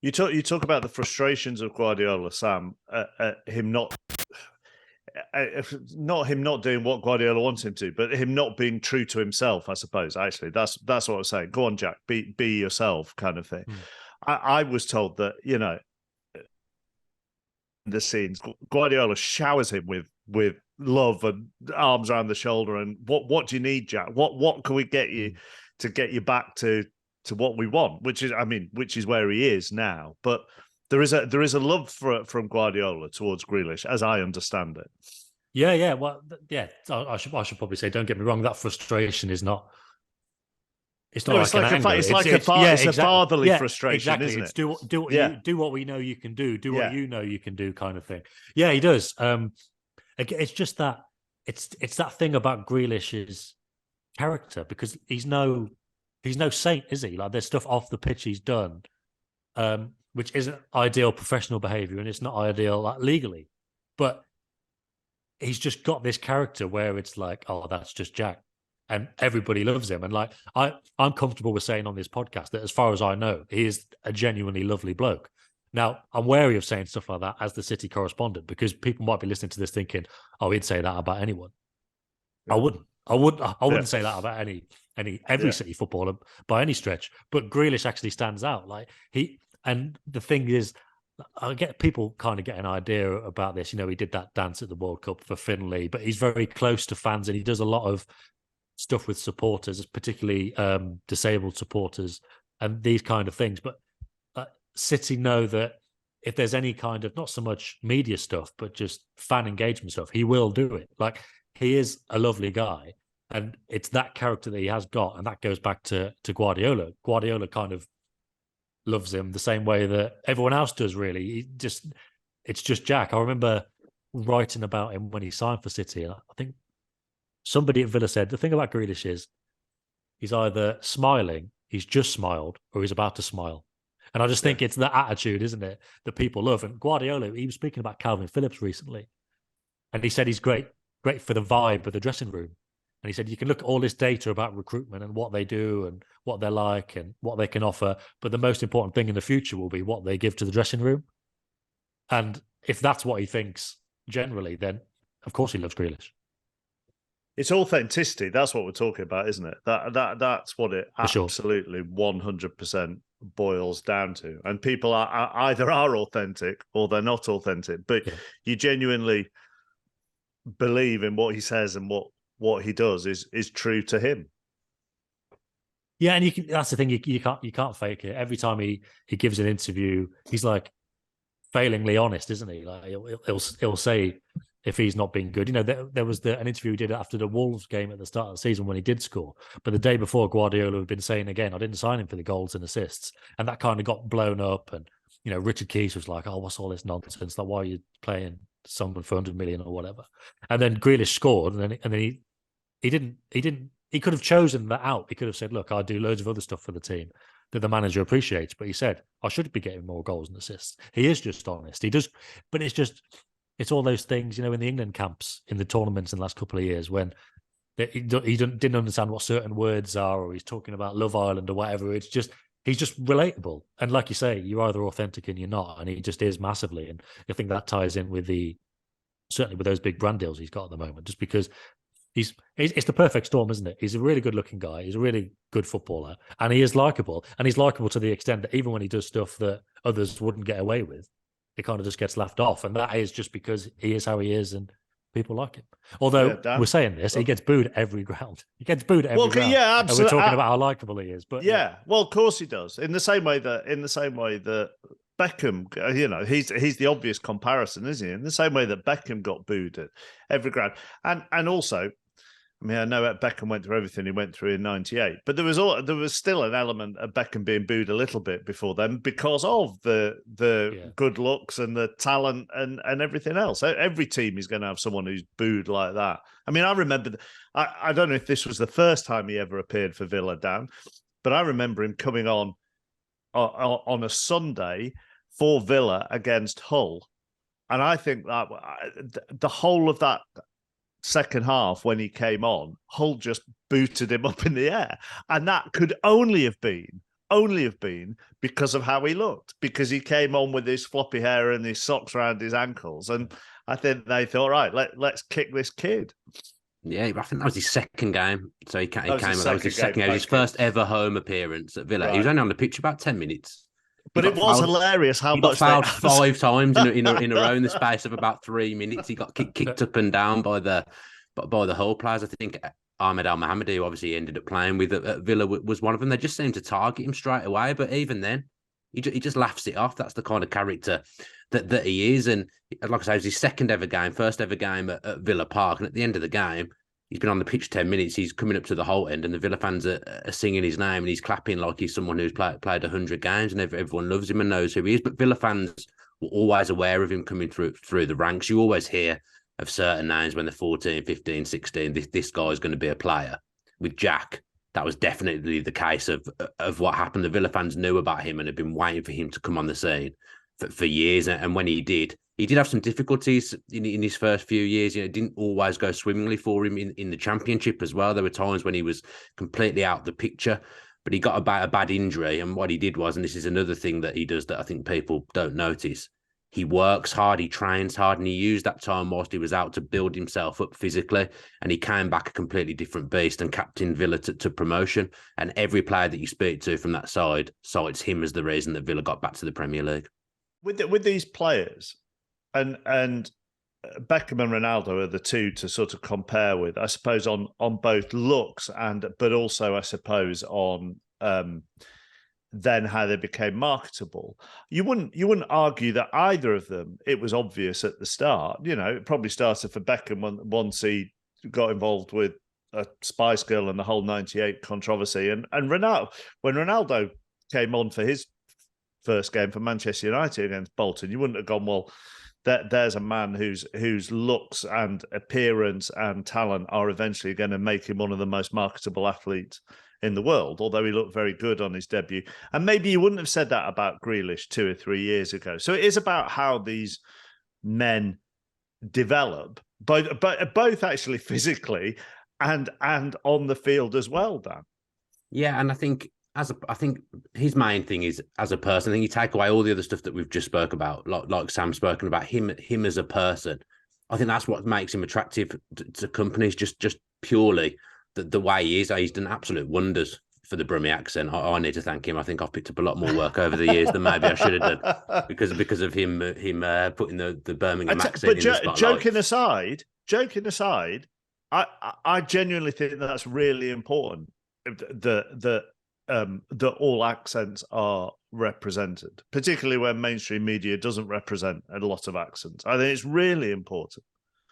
You talk about the frustrations of Guardiola, Sam. Him not doing what Guardiola wants him to, but him not being true to himself. I suppose actually that's what I was saying. Go on, Jack, be yourself, kind of thing. I was told that the scenes Guardiola showers him with love and arms around the shoulder and what do you need, Jack? What can we get you to get you back to what we want, which is where he is now. But there is a love from Guardiola towards Grealish, as I understand it. Yeah. Well, yeah. I should probably say, don't get me wrong, that frustration is not. It's not like an anger. It's a fatherly frustration, exactly. Isn't it? Do what we know you can do. Do what you know you can do, kind of thing. Yeah, he does. It's just that it's that thing about Grealish's character, because he's no saint, is he? Like, there's stuff off the pitch he's done, which isn't ideal professional behavior, and it's not ideal like legally, but he's just got this character where it's like, oh, that's just Jack. And everybody loves him. And like, I'm comfortable with saying on this podcast that as far as I know, he is a genuinely lovely bloke. Now, I'm wary of saying stuff like that as the City correspondent, because people might be listening to this thinking, oh, he'd say that about anyone. Yeah. I wouldn't say that about every City footballer by any stretch. But Grealish actually stands out. Like, and the thing is, I get people kind of get an idea about this. He did that dance at the World Cup for Finlay, but he's very close to fans, and he does a lot of stuff with supporters, particularly disabled supporters and these kind of things. But City know that if there's any kind of, not so much media stuff, but just fan engagement stuff, he will do it. Like, he is a lovely guy, and it's that character that he has got, and that goes back to Guardiola. Guardiola kind of loves him the same way that everyone else does, really. It's just Jack. I remember writing about him when he signed for City, and I think somebody at Villa said the thing about Grealish is he's either smiling, he's just smiled, or he's about to smile. And I just think it's that attitude, isn't it, that people love. And Guardiola, he was speaking about Calvin Phillips recently, and he said he's great for the vibe of the dressing room. And he said you can look at all this data about recruitment and what they do and what they're like and what they can offer, but the most important thing in the future will be what they give to the dressing room. And if that's what he thinks generally, then of course he loves Grealish. It's authenticity. That's what we're talking about, isn't it? That's what it absolutely 100% boils down to. And people are either authentic or they're not authentic. But you genuinely believe in what he says and what he does is true to him. Yeah, and that's the thing. You can't fake it. Every time he gives an interview, he's like failingly honest, isn't he? Like he'll say if he's not being good. There was an interview he did after the Wolves game at the start of the season when he did score. But the day before, Guardiola had been saying again, I didn't sign him for the goals and assists. And that kind of got blown up. And, Richard Keys was like, oh, what's all this nonsense? Like, why are you playing someone for 100 million or whatever? And then Grealish scored. And then he could have chosen that out. He could have said, look, I do loads of other stuff for the team that the manager appreciates. But he said, I should be getting more goals and assists. He is just honest. He does. But it's all those things, in the England camps, in the tournaments in the last couple of years, when he didn't understand what certain words are, or he's talking about Love Island or whatever. It's just, he's just relatable. And like you say, you're either authentic and you're not. And he just is massively. And I think that ties in with certainly with those big brand deals he's got at the moment, just because it's the perfect storm, isn't it? He's a really good looking guy. He's a really good footballer, and he is likable. And he's likable to the extent that even when he does stuff that others wouldn't get away with, it kind of just gets laughed off. And that is just because he is how he is and people like him. Although we're saying this, he gets booed every ground. He gets booed every ground. Yeah, absolutely. And we're talking about how likable he is. But well, of course he does. In the same way that Beckham, he's the obvious comparison, isn't he? In the same way that Beckham got booed at every ground. And also, I know Beckham went through everything he went through in '98, but there was still an element of Beckham being booed a little bit before then because of the good looks and the talent and everything else. Every team is going to have someone who's booed like that. I remember, I don't know if this was the first time he ever appeared for Villa, Dan, but I remember him coming on a Sunday for Villa against Hull, and I think that the whole of that second half when he came on, Hull just booted him up in the air. And that could only have been only have been because of how he looked, because he came on with his floppy hair and his socks around his ankles. And I think they thought, right, let's kick this kid. Yeah, I think that was his second game. So he came. That was his second game. His first ever home appearance at Villa. Right. He was only on the pitch about 10 minutes. But it was hilarious how much he got fouled 5 times in a row in the space of about 3 minutes. He got kicked up and down by the whole players. I think Ahmed Al Mohammadi, who obviously ended up playing with at Villa, was one of them. They just seemed to target him straight away. But even then, he just laughs it off. That's the kind of character that he is. And like I say, it was his second ever game, first ever game at Villa Park. And at the end of the game, he's been on the pitch 10 minutes. He's coming up to the whole end, and the Villa fans are singing his name, and he's clapping like he's someone who's played 100 games, and everyone loves him and knows who he is. But Villa fans were always aware of him coming through the ranks. You always hear of certain names when they're 14, 15, 16. This guy's going to be a player. With Jack, that was definitely the case of what happened. The Villa fans knew about him and had been waiting for him to come on the scene for years. And when he did have some difficulties in his first few years. It didn't always go swimmingly for him in the Championship as well. There were times when he was completely out of the picture, but he got a bad injury. And what he did was, and this is another thing that he does that I think people don't notice, he works hard, he trains hard, and he used that time whilst he was out to build himself up physically. And he came back a completely different beast and captained Villa to promotion. And every player that you speak to from that side cites him as the reason that Villa got back to the Premier League. With these players, and Beckham and Ronaldo are the two to sort of compare with, I suppose, on both looks but also, I suppose, on then how they became marketable. You wouldn't argue that either of them, it was obvious at the start. It probably started for Beckham once he got involved with a Spice Girl and the whole '98 controversy, and Ronaldo, when Ronaldo came on for his first game for Manchester United against Bolton, you wouldn't have gone, well, there's a man whose looks and appearance and talent are eventually going to make him one of the most marketable athletes in the world, although he looked very good on his debut. And maybe you wouldn't have said that about Grealish 2 or 3 years ago. So it is about how these men develop, both actually physically and on the field as well, Dan. Yeah, and I think his main thing is as a person. I think you take away all the other stuff that we've just spoke about, like Sam's spoken about, him as a person. I think that's what makes him attractive to companies, just purely the way he is. He's done absolute wonders for the Brummie accent. I need to thank him. I think I've picked up a lot more work over the years than maybe I should have done because of him putting the Birmingham accent in the spotlight. Joking aside, I genuinely think that's really important. That all accents are represented, particularly when mainstream media doesn't represent a lot of accents. I think it's really important.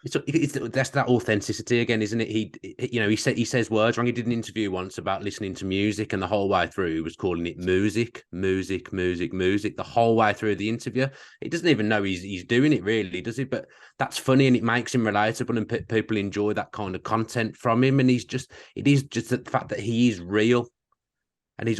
That's that authenticity again, isn't it? He says words wrong. He did an interview once about listening to music, and the whole way through he was calling it music the whole way through the interview. He doesn't even know he's doing it, really, does he? But that's funny, and it makes him relatable, and people enjoy that kind of content from him. And it is just the fact that he is real. And he's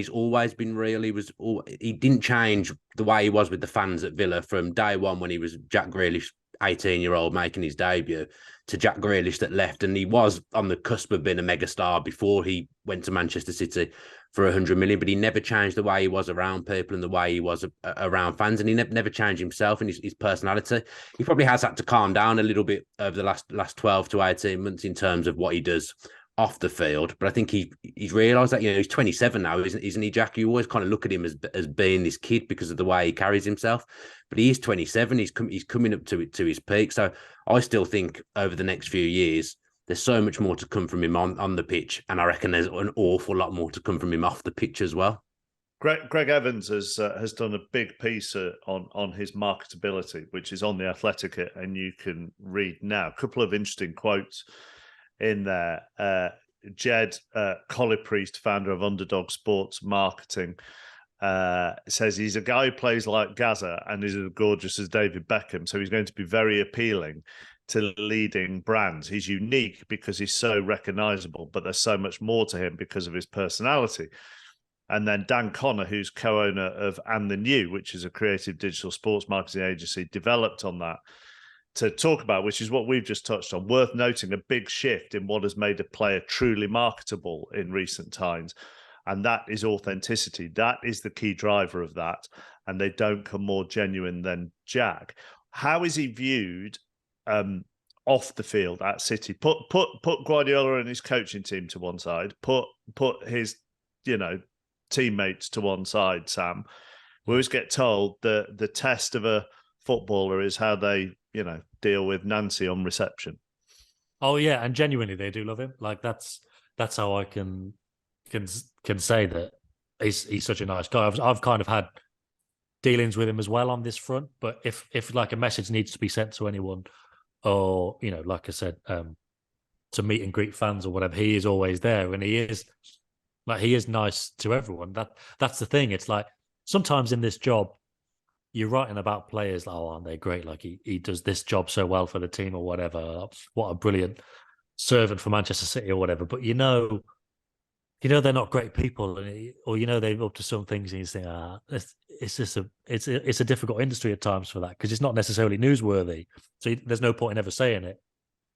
always been real. He didn't change the way he was with the fans at Villa from day one when he was Jack Grealish, 18-year-old making his debut, to Jack Grealish that left, and he was on the cusp of being a megastar before he went to Manchester City for 100 million. But he never changed the way he was around people and the way he was around fans, and he never changed himself and his personality. He probably has had to calm down a little bit over the last 12 to 18 months in terms of what he does off the field, but I think he's realised that he's 27 now, isn't he, Jack? You always kind of look at him as being this kid because of the way he carries himself, but he is 27. He's coming up to his peak. So I still think over the next few years there's so much more to come from him on the pitch, and I reckon there's an awful lot more to come from him off the pitch as well. Greg Evans has done a big piece on his marketability, which is on the Athletic, and you can read now. A couple of interesting quotes in there. Jed Collipriest, founder of Underdog Sports Marketing, says he's a guy who plays like Gaza and is as gorgeous as David Beckham, so he's going to be very appealing to leading brands. He's unique because he's so recognizable, but there's so much more to him because of his personality. And then Dan Connor, who's co-owner of And the New, which is a creative digital sports marketing agency, developed on that to talk about, which is what we've just touched on. Worth noting, a big shift in what has made a player truly marketable in recent times. And that is authenticity. That is the key driver of that. And they don't come more genuine than Jack. How is he viewed off the field at City? Put Guardiola and his coaching team to one side. Put his, teammates to one side, Sam. We always get told that the test of a footballer is how they, deal with Nancy on reception. Oh yeah, and genuinely they do love him. Like that's how I can say that he's such a nice guy. I've kind of had dealings with him as well on this front, but if like a message needs to be sent to anyone, or like I said, to meet and greet fans or whatever, he is always there, and he is nice to everyone. That's the thing. It's like sometimes in this job, you're writing about players like, oh, aren't they great? Like he does this job so well for the team or whatever. What a brilliant servant for Manchester City or whatever. But they're not great people, or they're up to some things, and you think, it's a difficult industry at times for that, because it's not necessarily newsworthy. So there's no point in ever saying it,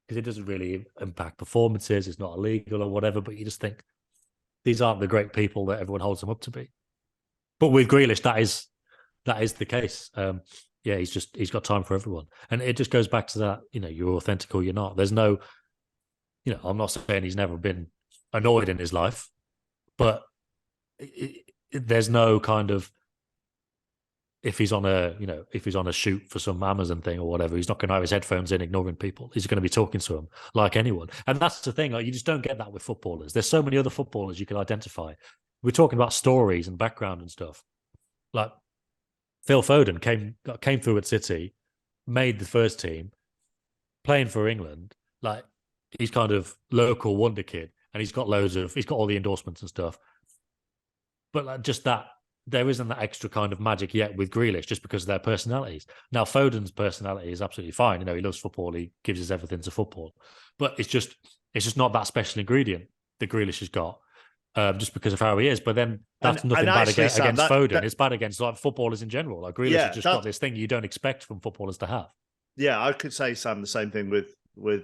because it doesn't really impact performances. It's not illegal or whatever. But you just think these aren't the great people that everyone holds them up to be. But with Grealish, that is the case. He's got time for everyone, and it just goes back to that. You're authentic or you're not. There's no, I'm not saying he's never been annoyed in his life, but there's no kind of, if he's on a shoot for some Amazon thing or whatever, he's not going to have his headphones in ignoring people. He's going to be talking to them like anyone. And that's the thing. Like, you just don't get that with footballers. There's so many other footballers you can identify. We're talking about stories and background and stuff. Like Phil Foden came through at City, made the first team, playing for England. Like, he's kind of local wonder kid, and he's got all the endorsements and stuff. But like, just that, there isn't that extra kind of magic yet with Grealish, just because of their personalities. Now, Foden's personality is absolutely fine. He loves football. He gives his everything to football. But it's just not that special ingredient that Grealish has got, just because of how he is. But then that's nothing bad against Foden. It's bad against like footballers in general. Like Grealish has just got this thing you don't expect from footballers to have. Yeah, I could say, Sam, the same thing with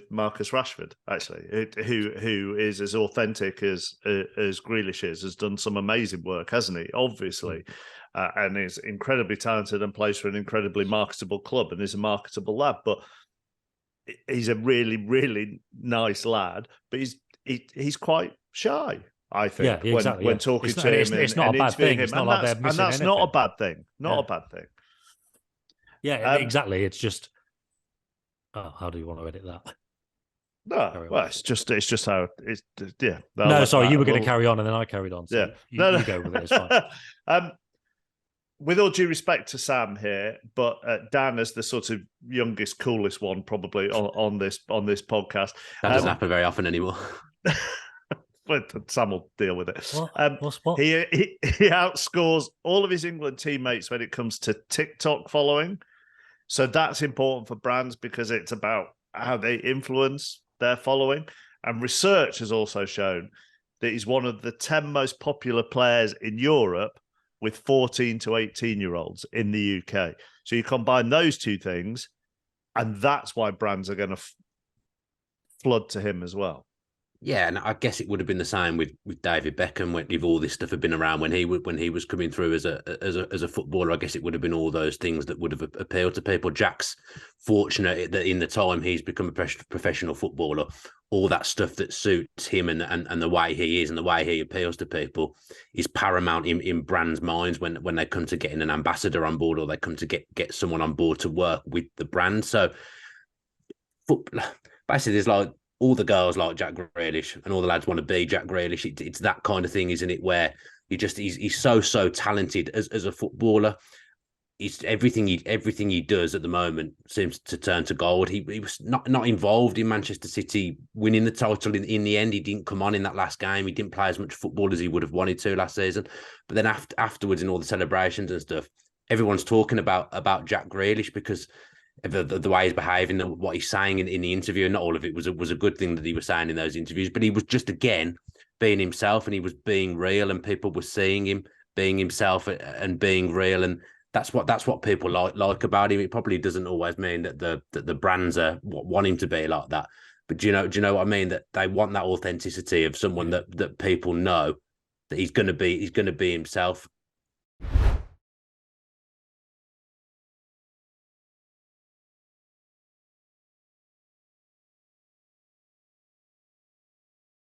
Marcus Rashford, actually, who is as authentic as Grealish is, has done some amazing work, hasn't he? Obviously, and is incredibly talented and plays for an incredibly marketable club and is a marketable lad. But he's a really, really nice lad, but he's quite shy, I think, when talking to him. It's not a bad thing. It's not like they're missing anything. Not a bad thing. Not a bad thing. Yeah, exactly. It's just. Oh, how do you want to edit that? No, well, it's just how it's. Yeah. No, sorry, you were going to carry on, and then I carried on. So yeah, you go with it. It's fine. With all due respect to Sam here, but Dan is the sort of youngest, coolest one probably on this podcast. That doesn't happen very often anymore. But Sam will deal with it. What? He outscores all of his England teammates when it comes to TikTok following. So that's important for brands, because it's about how they influence their following. And research has also shown that he's one of the 10 most popular players in Europe with 14 to 18-year-olds in the UK. So you combine those two things, and that's why brands are going to flood to him as well. Yeah, and I guess it would have been the same with David Beckham if all this stuff had been around when he was coming through as a footballer. I guess it would have been all those things that would have appealed to people. Jack's fortunate that in the time he's become a professional footballer, all that stuff that suits him and the way he is and the way he appeals to people is paramount in brands' minds when they come to getting an ambassador on board, or they come to get someone on board to work with the brand. So basically, there's like all the girls like Jack Grealish and all the lads want to be Jack Grealish. It's that kind of thing, isn't it? Where he's so talented as a footballer. He's everything he does at the moment seems to turn to gold. He was not involved in Manchester City winning the title in the end. He didn't come on in that last game. He didn't play as much football as he would have wanted to last season. But then afterwards, in all the celebrations and stuff, everyone's talking about Jack Grealish because the way he's behaving, what he's saying in the interview. And not all of it was a good thing that he was saying in those interviews, but he was just again being himself, and he was being real, and people were seeing him being himself and being real, and that's what people like about him. It probably doesn't always mean that the brands want him to be like that, but do you know what I mean? That they want that authenticity of someone that people know that he's going to be himself